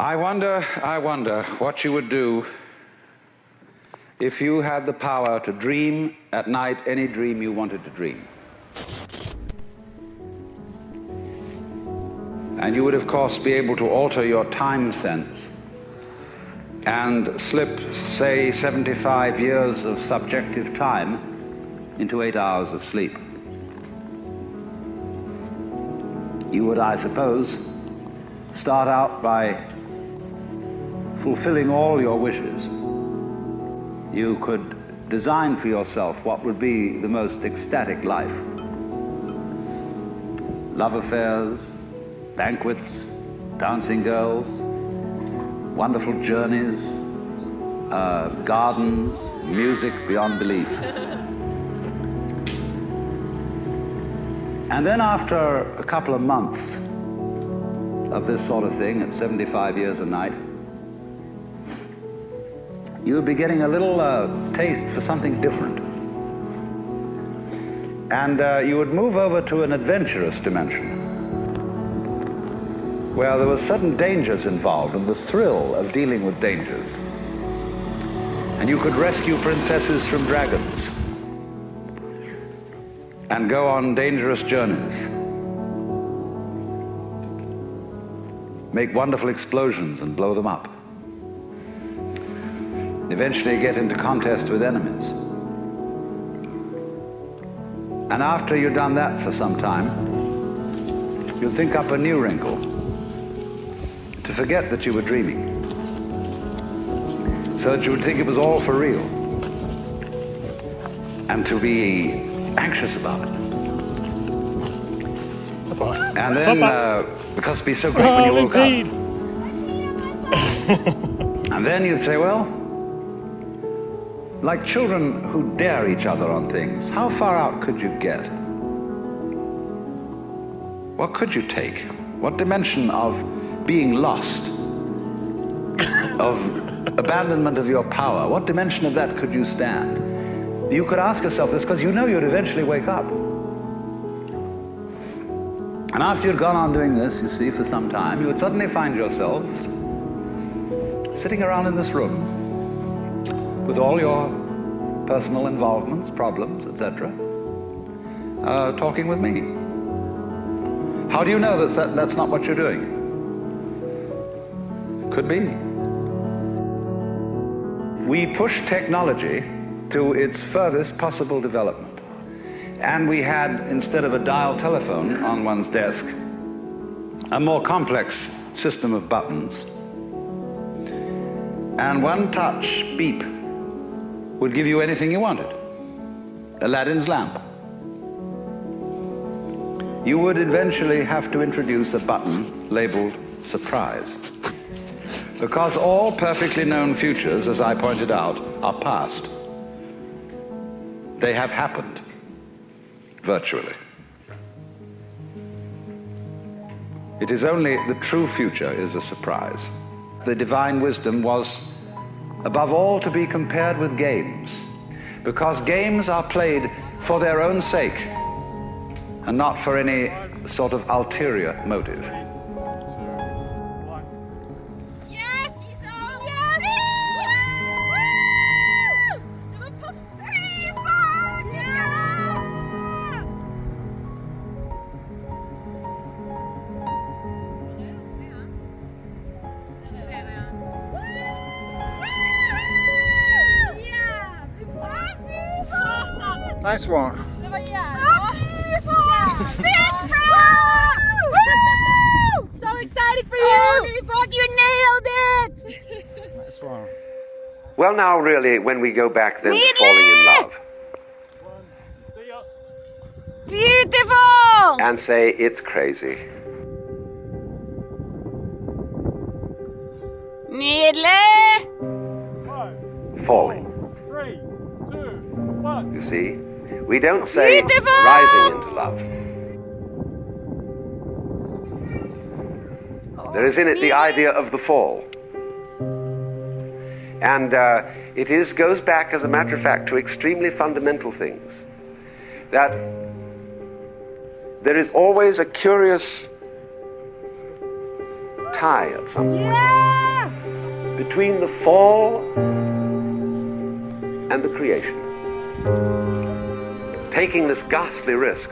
I wonder what you would do if you had the power to dream at night any dream you wanted to dream. And you would, of course, be able to alter your time sense and slip, say, 75 years of subjective time into 8 hours of sleep. You would, I suppose, start out by fulfilling all your wishes. You could design for yourself what would be the most ecstatic life. Love affairs, banquets, dancing girls, wonderful journeys, gardens, music beyond belief. And then after a couple of months of this sort of thing at 75 years a night, you would be getting a little taste for something different. And you would move over to an adventurous dimension where there were certain dangers involved and the thrill of dealing with dangers. And you could rescue princesses from dragons and go on dangerous journeys, make wonderful explosions and blow them up, eventually get into contest with enemies. And after you've done that for some time, you'll think up a new wrinkle to forget that you were dreaming, so that you would think it was all for real, and to be anxious about it. And then, because it'd be so great when you woke up, and then you'd say, well, like children who dare each other on things, how far out could you get? What could you take? What dimension of being lost, of abandonment of your power, what dimension of that could you stand? You could ask yourself this because you know you'd eventually wake up. And after you'd gone on doing this, you see, for some time, you would suddenly find yourselves sitting around in this room with all your personal involvements, problems, etc., talking with me. How do you know that that's not what you're doing? Could be. We push technology to its furthest possible development. And we had, instead of a dial telephone on one's desk, a more complex system of buttons. And one touch beep would give you anything you wanted. Aladdin's lamp. You would eventually have to introduce a button labeled surprise, because all perfectly known futures, as I pointed out, are past. They have happened, virtually. It is only the true future is a surprise. The divine wisdom was, above all, to be compared with games, because games are played for their own sake and not for any sort of ulterior motive. Nice one. So excited for you! Holy fuck, you nailed it! Nice one. Well, now, really, when we go back then to falling in love Beautiful! and say it's crazy. Nydelig! Falling. 3, 2, 1. You see, we don't say Beautiful! rising into love. There is in it the idea of the fall. And it goes back, as a matter of fact, to extremely fundamental things. That there is always a curious tie at some point between the fall and the creation. Taking this ghastly risk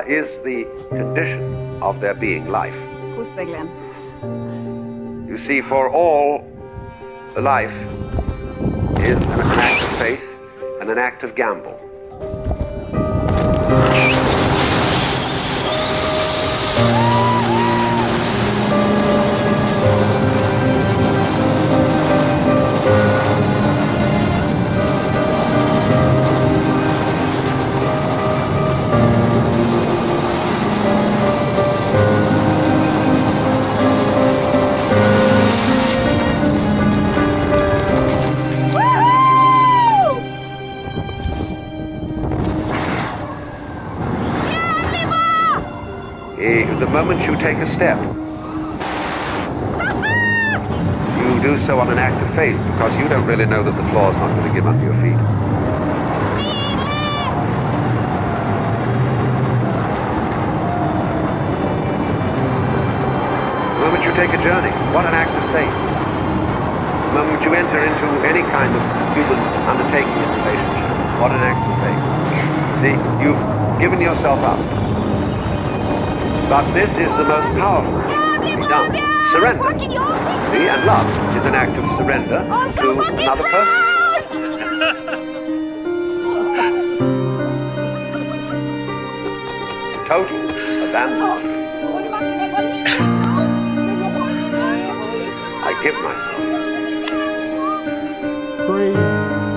is the condition of there being life. You see, for all, life is an act of faith and an act of gamble. The moment you take a step, you do so on an act of faith because you don't really know that the floor is not going to give under your feet. The moment you take a journey, what an act of faith. The moment you enter into any kind of human undertaking in relationship, what an act of faith. See, you've given yourself up. But this is the most powerful thing that can be done. Surrender. See, and love is an act of surrender to another person. Total abandonment. I give myself. 3,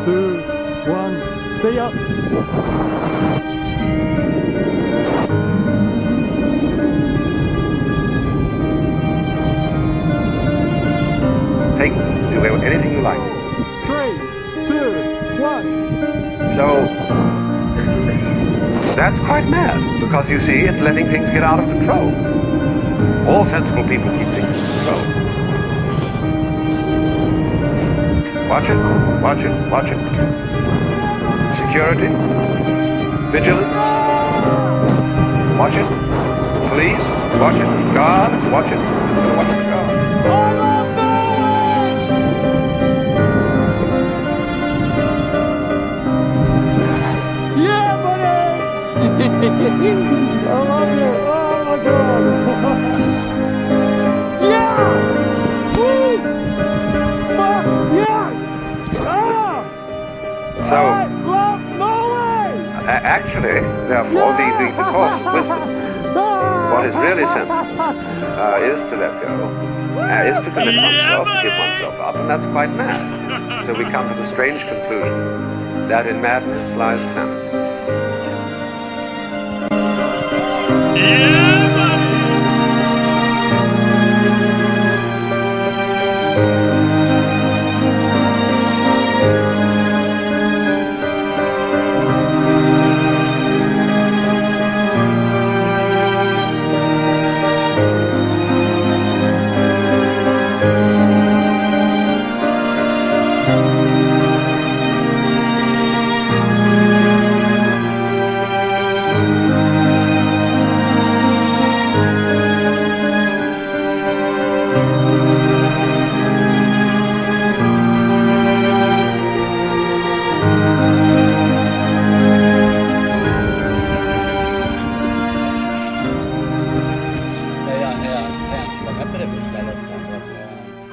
2, 1, see ya! Take, do anything you like. 3, 2, 1. So, that's quite mad, because you see, it's letting things get out of control. All sensible people keep things in control. Watch it, watch it, watch it. Security, vigilance, watch it. Police, watch it. Guards, watch it. Watch the guards. I love you. Oh my God. Yeah! Woo! Fuck yes! Ah! So, I love Norway! actually, therefore, the course of wisdom, what is really sensible, is to let go, is to commit oneself, to give oneself up, and that's quite mad. So we come to the strange conclusion that in madness lies sanity.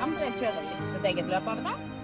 Andre kjører litt sitt eget løp av og til.